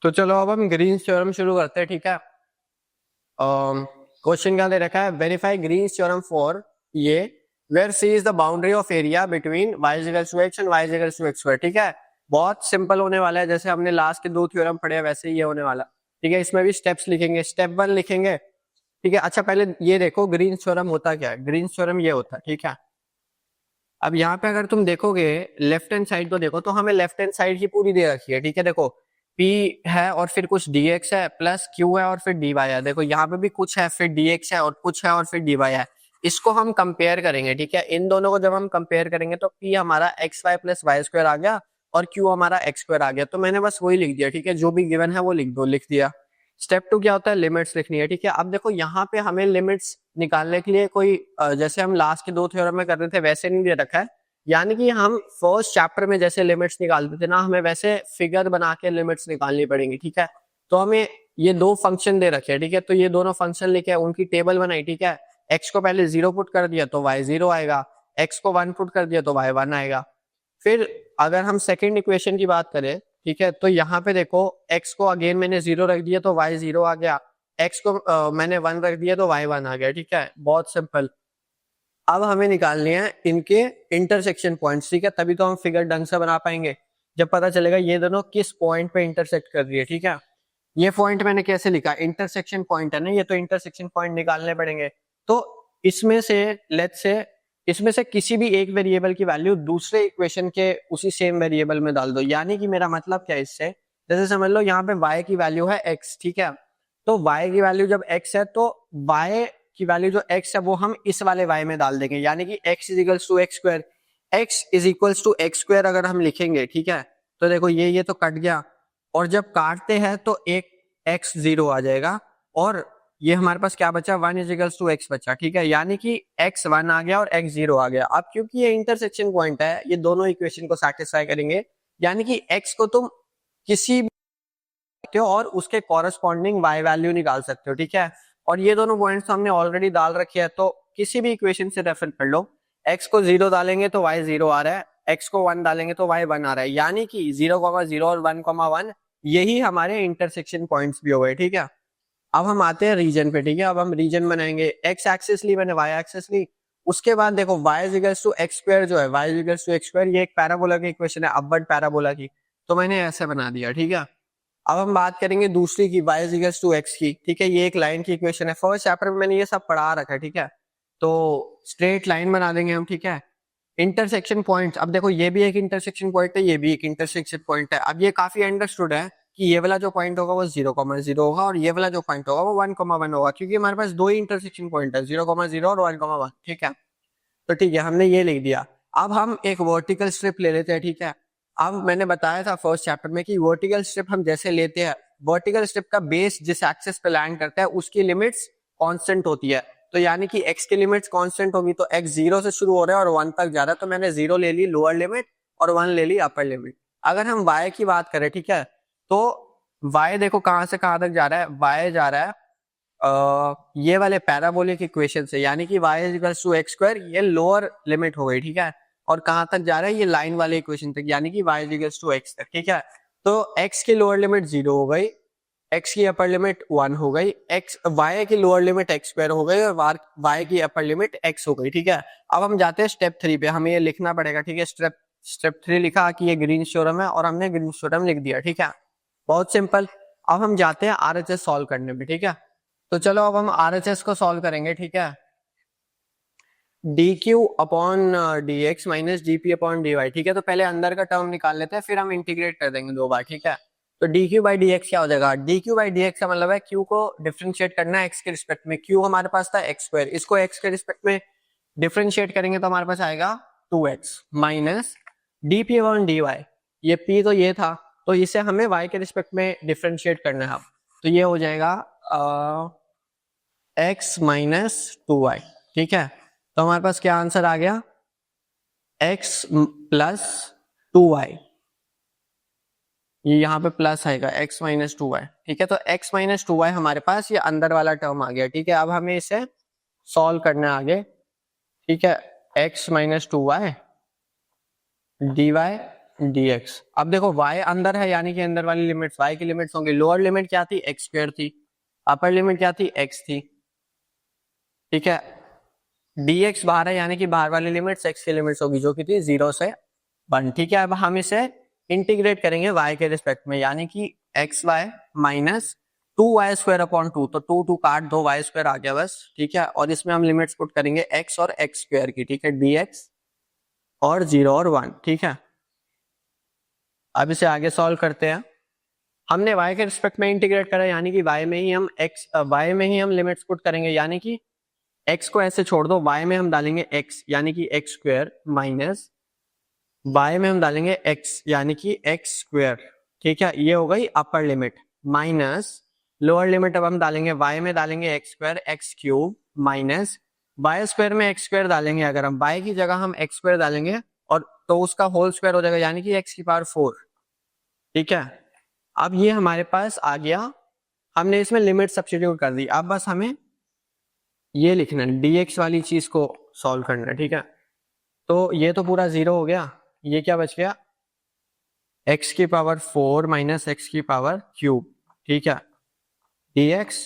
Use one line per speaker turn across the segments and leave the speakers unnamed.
तो चलो अब हम ग्रीन्स थ्योरम शुरू करते हैं, ठीक है। क्वेश्चन क्या दे रखा है, वेरीफाई ग्रीन्स थ्योरम फॉर ये where C is the boundary of area between y is equal to x and y is equal to x square, ठीक है। बहुत सिंपल होने वाला है, जैसे हमने लास्ट के दो थ्योरम पढ़े हैं वैसे ही ये होने वाला, ठीक है। इसमें भी स्टेप्स लिखेंगे, स्टेप 1 लिखेंगे, ठीक है। अच्छा पहले ये देखो ग्रीन्स थ्योरम होता क्या है। ग्रीन्स थ्योरम ये होता है, ठीक है। अब यहाँ पे अगर तुम देखोगे लेफ्ट हैंड साइड को देखो तो हमें लेफ्ट हैंड साइड ही पूरी दे रखी है, ठीक है। देखो P है और फिर कुछ dx है प्लस Q है और फिर dy है। देखो यहाँ पे भी कुछ है, फिर dx है और कुछ है और फिर dy है। इसको हम कंपेयर करेंगे, ठीक है। इन दोनों को जब हम कंपेयर करेंगे तो P हमारा xy प्लस वाई स्क्वायर आ गया और Q हमारा x स्क्वायर आ गया। तो मैंने बस वही लिख दिया, ठीक है। जो भी गिवन है वो लिख दो, लिख दिया। स्टेप 2 क्या होता है, लिमिट्स लिखनी है, ठीक है। अब देखो यहाँ पे हमें लिमिट्स निकालने के लिए कोई जैसे हम लास्ट के दो थ्योरम में कर रहे थे वैसे नहीं दे रखा है। यानी कि हम फर्स्ट चैप्टर में जैसे लिमिट्स निकालते थे ना, हमें वैसे फिगर बना के लिमिट्स निकालनी पड़ेंगी, ठीक है। तो हमें ये दो फंक्शन दे रखे हैं, ठीक है। तो ये दोनों फंक्शन लिखे, उनकी टेबल बनाई, ठीक है। x को पहले 0 पुट कर दिया तो y 0 आएगा, x को 1 पुट कर दिया तो y 1 आएगा। फिर अगर हम सेकेंड इक्वेशन की बात करें, ठीक है, तो यहाँ पे देखो x को अगेन मैंने 0 रख दिया तो y 0 आ गया, x को मैंने 1 रख दिया तो y 1 आ गया, ठीक है। बहुत सिंपल। अब हमें निकालने हैं इनके इंटरसेक्शन पॉइंट्स, ठीक है। तभी तो हम फिगर ढंग से बना पाएंगे, जब पता चलेगा ये दोनों किस पॉइंट पे इंटरसेक्ट कर रही है, ठीक है। ये पॉइंट मैंने कैसे लिखा, इंटरसेक्शन पॉइंट है ना ये, तो इंटरसेक्शन पॉइंट निकालने पड़ेंगे। तो इसमें से लेट्स से इसमें से किसी भी एक वेरिएबल की वैल्यू दूसरे इक्वेशन के उसी सेम वेरिएबल में डाल दो। यानी कि मेरा मतलब क्या है इससे, जैसे समझ लो यहाँ पे y की वैल्यू है x, ठीक है। तो y की वैल्यू जब x है तो y की वैल्यू जो x है वो हम इस वाले y में डाल देंगे। यानी कि x is equals to x square, x is equals to x square अगर हम लिखेंगे, ठीक है। तो देखो ये तो कट गया, और जब काटते हैं तो एक x 0 आ जाएगा और ये हमारे पास क्या बचा, 1 इज इक्वल्स टू x बचा, ठीक है। यानी कि x 1 आ गया और x 0 आ गया। अब क्योंकि ये इंटरसेक्शन पॉइंट है, ये दोनों इक्वेशन को सैटिस्फाई करेंगे। यानी कि x को तुम किसी भी हो और उसके कॉरेस्पॉन्डिंग y वैल्यू निकाल सकते हो, ठीक है। और ये दोनों पॉइंट्स हमने ऑलरेडी डाल रखे हैं, तो किसी भी इक्वेशन से रेफर कर लो। x को 0 डालेंगे तो y 0 आ रहा है, x को 1 डालेंगे तो y 1 आ रहा है। यानी कि 0,0 और 1,1 यही हमारे इंटरसेक्शन पॉइंट्स भी हो गए, ठीक है। अब हम आते हैं रीजन पे, ठीक है। अब हम रीजन बनाएंगे, एक्स एक्सिस ली मैंने, वाई एक्सिस ली। उसके बाद देखो y is equals to x square जो है, y is equals to x square, ये एक पैराबोला की इक्वेशन है, अपवर्ड पैराबोला की, तो मैंने ऐसे बना दिया, ठीक है। अब हम बात करेंगे दूसरी की, y is equals to x की, ठीक है। ये एक लाइन की इक्वेशन है, फर्स्ट चैप्टर में मैंने ये सब पढ़ा रखा है, ठीक है। तो स्ट्रेट लाइन बना देंगे हम, ठीक है। इंटरसेक्शन पॉइंट, अब देखो ये भी एक इंटरसेक्शन पॉइंट है, ये भी एक इंटरसेक्शन पॉइंट है। अब ये काफी अंडरस्टूड है कि ये वाला जो पॉइंट होगा वो 0,0 होगा और ये वाला जो पॉइंट होगा वो 1,1 होगा, क्योंकि हमारे पास दो ही इंटरसेक्शन पॉइंट है, 0,0 और 1,1, ठीक है। तो ठीक है, हमने ये लिख दिया। अब हम एक वर्टिकल स्ट्रिप ले लेते हैं, ठीक है। अब मैंने बताया था फर्स्ट चैप्टर में कि वर्टिकल स्ट्रिप हम जैसे लेते हैं, वर्टिकल स्ट्रिप का बेस जिस एक्सिस पे लैंड करता है उसकी लिमिट्स कांस्टेंट होती है। तो यानी कि x की लिमिट्स कांस्टेंट होगी, तो x 0 से शुरू हो रहा है और 1 तक जा रहा है, तो मैंने 0 ले ली लोअर लिमिट और 1 ले ली अपर लिमिट। अगर हम y की बात करें, ठीक है, तो y देखो कहां से कहां तक जा रहा है, y जा रहा है ये वाले पैराबोलिक इक्वेशन से, यानी कि y is equals to x square, ये लोअर लिमिट हो गई, ठीक है। और कहां तक जा रहा है, ये लाइन वाले इक्वेशन तक, यानी कि y is equals to x तक, ठीक है। तो x की लोअर लिमिट 0 हो गई, x की अपर लिमिट 1 हो गई, x y की लोअर लिमिट एक्स स्क्वायर हो गई और y की अपर लिमिट x हो गई, ठीक है। अब हम जाते हैं स्टेप 3 पे, हमें ये लिखना पड़ेगा, ठीक है। स्टेप 3 लिखा कि ये ग्रीन्स थ्योरम है और हमने ग्रीन्स थ्योरम लिख दिया, ठीक है। बहुत सिंपल। अब हम जाते हैं RHS सॉल्व करने में, ठीक है। तो चलो अब हम RHS को सॉल्व करेंगे, ठीक है। dq upon dx minus dp upon dy, ठीक है। तो पहले अंदर का टर्म निकाल लेते हैं, फिर हम इंटीग्रेट कर देंगे दो बार, ठीक है। तो dq बाई dx क्या हो जाएगा, dq बाई dx का मतलब है q को डिफरेंशिएट करना है x के रिस्पेक्ट में। q हमारे पास था एक्स स्क्वायर, इसको x के रिस्पेक्ट में डिफरेंशिएट करेंगे तो हमारे पास आएगा 2x minus dp upon dy, ये p तो ये था, तो इसे हमें y के रिस्पेक्ट में डिफरेंशिएट करना है। तो ये हो जाएगा x माइनस 2y, ठीक है। तो हमारे पास क्या आंसर आ गया, x प्लस 2y, ये यहाँ पे प्लस आएगा x माइनस 2y, ठीक है। तो x माइनस 2y हमारे पास ये अंदर वाला टर्म आ गया, ठीक है। अब हमें इसे सॉल्व करना है आगे, ठीक है। x minus 2y dy dx। अब देखो y अंदर है यानी कि अंदर वाली लिमिट्स y की लिमिट्स होंगी। लोअर लिमिट क्या थी, एक्स स्क्वायर थी, अपर लिमिट क्या थी, x थी, ठीक है। dx बाहर है यानी कि बाहर वाली लिमिट्स x की लिमिट्स होगी जो कि थी 0 से 1, ठीक है। अब हम इसे इंटीग्रेट करेंगे y के रिस्पेक्ट में, यानी कि x Y minus 2y² upon 2, तो 2 2 काट दो, y² आ गया बस, ठीक है। और इसमें हम लिमिट्स पुट करेंगे x और x² की, ठीक है, dx और 0 और 1, ठीक है। अब इसे आगे सॉल्व करते हैं। हमने y के रिस्पेक्ट में इंटीग्रेट करा यानी कि y में ही हम लिमिट्स पुट करेंगे, यानी कि x को ऐसे छोड़ दो, y में हम डालेंगे x यानी कि x² माइनस y में हम डालेंगे x यानी कि x², ठीक है। ये हो गई upper limit minus lower limit. अब हम डालेंगे y में डालेंगे x² x³ माइनस y² में x² डालेंगे, अगर हम y की जगह हम x² डालेंगे और तो उसका होल स्क्वायर हो जाएगा यानी कि x की पावर 4, ठीक है। अब ये हमारे पास आ गया, हमने इसमें लिमिट सब्स्टिट्यूट कर दी। अब बस हमें ये लिखना है, dx वाली चीज को सॉल्व करना है, ठीक है। तो ये तो पूरा 0 हो गया, ये क्या बच गया, x की पावर 4 माइनस x की पावर क्यूब, ठीक है, dx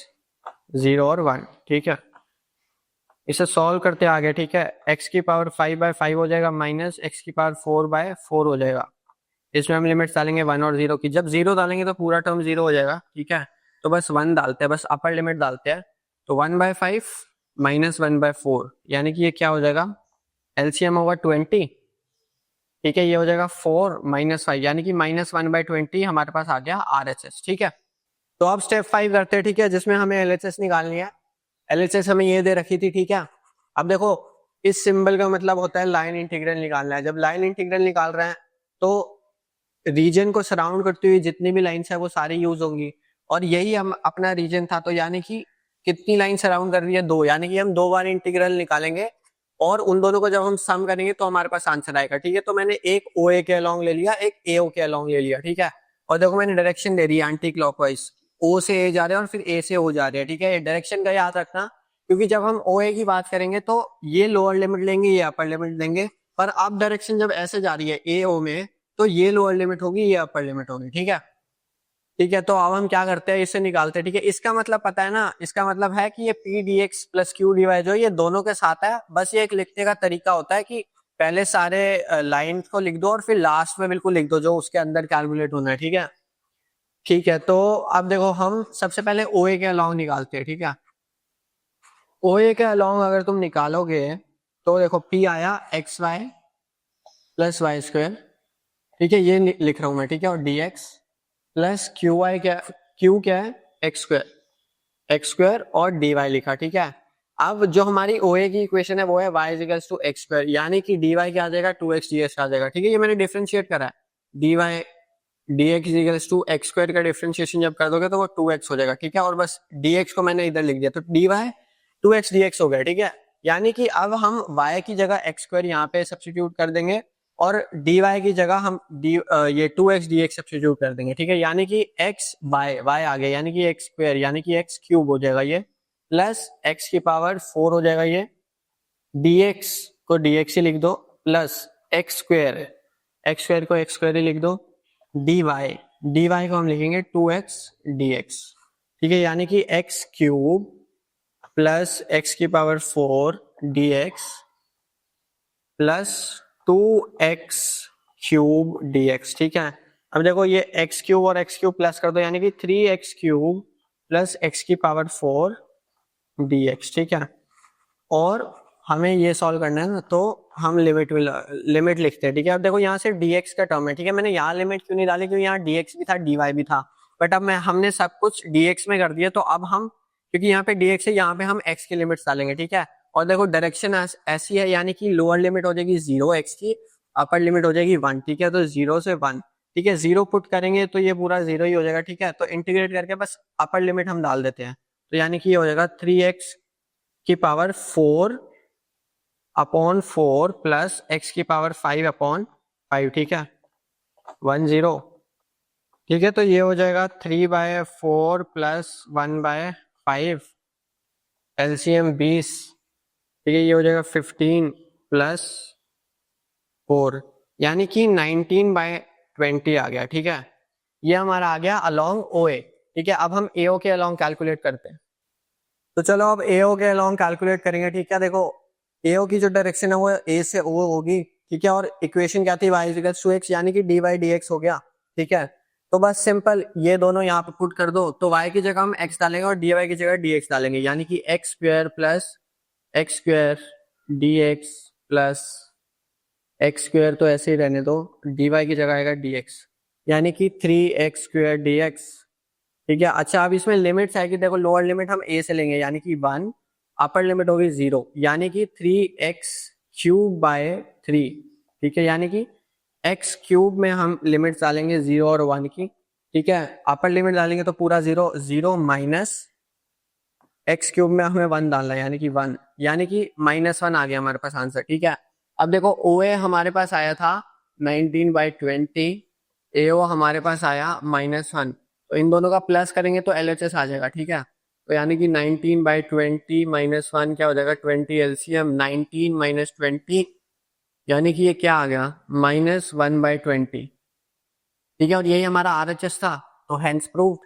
0 और 1, ठीक है। इसे सॉल्व करते आगे, ठीक है। x की पावर 5/5 हो जाएगा माइनस x की पावर 4/4 हो जाएगा। इसमें हम लिमिट्स डालेंगे 1 और 0 की, जब 0 डालेंगे तो पूरा टर्म 0 हो जाएगा, ठीक है। तो बस 1 डालते हैं, बस अपर लिमिट डालते हैं, तो 1/5 माइनस 1/4 यानी कि ये क्या हो जाएगा, एलसीएम होगा 20, ठीक है। ये हो जाएगा 4 माइनस 5 यानी कि -1/20 हमारे पास आ गया RHS, ठीक है। तो अब स्टेप 5 करते हैं, ठीक है, जिसमें हमें LHS निकालनी है। LHS हमें ये दे रखी थी, ठीक है। अब देखो इस सिंबल का मतलब होता है लाइन इंटीग्रल निकालना है। जब लाइन इंटीग्रल निकाल रहे हैं तो रीजन को सराउंड करती हुई जितनी भी लाइन्स है वो सारी यूज होंगी, और यही हम अपना रीजन था। तो यानी कि कितनी लाइन सराउंड कर रही है, 2, यानी कि हम 2 बार इंटीग्रल निकालेंगे और उन दोनों को जब हम सम करेंगे तो हमारे पास आंसर आएगा, ठीक है। तो मैंने एक OA के अलोंग ले लिया, एक AO के अलोंग ले लिया, ठीक है। और देखो मैंने डायरेक्शन दे दी एंटी क्लॉकवाइज, O से A जा रहे हैं और फिर A से O जा रहे हैं, ठीक है। डायरेक्शन का याद रखना, क्योंकि जब हम OA की बात करेंगे तो ये लोअर लिमिट लेंगे, ये अपर लिमिट लेंगे, पर अब डायरेक्शन जब ऐसे जा रही है AO में तो ये लोअर लिमिट होगी, ये अपर लिमिट होगी, ठीक है। ठीक है, तो अब हम क्या करते हैं, इसे निकालते हैं, ठीक है। इसका मतलब पता है ना, इसका मतलब है कि ये P dx plus Q dy जो ये दोनों के साथ है। बस ये एक लिखने का तरीका होता है कि पहले सारे लाइन को लिख दो और फिर लास्ट में बिल्कुल लिख दो जो उसके अंदर कैलकुलेट होना है, ठीक है। ठीक है, तो अब देखो हम सबसे पहले OA के अलोंग निकालते हैं, ठीक है। OA के अलोंग अगर तुम निकालोगे तो देखो P आया XY प्लस y², ठीक है, ये लिख रहा हूं मैं, ठीक है। और dx प्लस क्यू क्या है, x² और dy लिखा, ठीक है। अब जो हमारी OA की इक्वेशन है वो है y इक्वल्स टू x², यानी कि dy क्या आ जाएगा, 2x dx आ जाएगा, ठीक है। ये मैंने डिफरेंशिएट करा है, dy dx equals to x² का डिफरेंशिएशन जब कर दोगे तो वो 2x हो जाएगा, ठीक है। और बस dx को मैंने इधर लिख दिया, तो dy 2x dx हो गया, ठीक है। यानी कि अब हम y की जगह x² यहाँ पे सब्स्टिट्यूट कर देंगे और dy की जगह हम ये 2x dx सब्स्टिट्यूट कर देंगे, ठीक है। यानी कि x बाय y आ गया, यानी कि x² यानी कि x³ हो जाएगा ये, प्लस x की पावर 4 हो जाएगा ये, dx को dx ही लिख दो, प्लस x² को x² ही लिख दो, dy को हम लिखेंगे 2x dx, ठीक है। यानी कि x³ प्लस x की power 4 dx plus 2x³ dx, ठीक है। अब देखो ये x³ और x³ प्लस कर दो, यानी कि 3x³ प्लस x की पावर 4 dx, ठीक है। और हमें ये सॉल्व करना है ना, तो हम लिमिट लिखते हैं, ठीक है। अब देखो यहाँ से dx का टर्म है, ठीक है। मैंने यहाँ लिमिट क्यों नहीं डाली, क्योंकि यहाँ dx भी था dy भी था, बट अब हमने सब कुछ dx में कर दिया, तो अब हम क्योंकि यहाँ पे dx है, यहाँ पे हम x की लिमिट्स डालेंगे, ठीक है। और देखो डायरेक्शन ऐसी है, यानी कि लोअर लिमिट हो जाएगी 0 x की, अपर लिमिट हो जाएगी 1, ठीक है। तो 0 से 1, ठीक है, 0 पुट करेंगे तो ये पूरा 0 ही हो जाएगा, ठीक है। तो इंटीग्रेट करके बस अपर लिमिट हम डाल देते हैं, तो यानी कि ये हो जाएगा 3x की पावर 4 अपॉन 4 प्लस x की पावर 5 अपॉन 5, ठीक है, 10, ठीक है। तो ये हो जाएगा 3/4 प्लस 1/5, एलसीएम 20, ठीक है, ये हो जाएगा 15 प्लस 4, यानी कि 19/20 आ गया, ठीक है। ये हमारा आ गया अलोंग ओ ए, ठीक है। अब हम एओ के अलोंग कैलकुलेट करते हैं। तो चलो अब एओ के अलोंग कैलकुलेट करेंगे, ठीक है। देखो एओ की जो डायरेक्शन है वो ए से ओ होगी, ठीक है। और इक्वेशन क्या थी, y इक्वल्स टू x, यानी कि dy dx हो गया, ठीक है। तो बस सिंपल ये दोनों यहाँ पे पुट कर दो, तो y की जगह हम x डालेंगे और dy की जगह dx डालेंगे, यानी कि x square plus x square dx plus x square तो ऐसे ही रहने दो, dy की जगह आएगा dx, यानी कि 3x स्क्वायर dx, ठीक है। अच्छा अब इसमें लिमिट्स है कि देखो लोअर लिमिट हम a से लेंगे यानी कि 1, अपर लिमिट होगी 0, यानी कि 3x³ बाय 3, ठीक है। यानी कि x³ में हम लिमिट्स डालेंगे 0 और 1 की, ठीक है। अपर लिमिट डालेंगे तो पूरा 0, 0 माइनस x³ में हमें 1 डालना है यानी कि 1, यानी कि -1 आ गया हमारे पास आंसर, ठीक है। अब देखो OA हमारे पास आया था 19/20, AO हमारे पास आया -1, तो इन दोनों का प्लस करेंगे तो LHS आ जाएगा, ठीक है। तो यानी कि 19/20 -1 क्या हो जाएगा, 20 LCM, 19 माइनस 20, यानी कि ये क्या आ गया, -1/20, ठीक है। और यही हमारा RHS था, तो हैंस प्रूव्ड।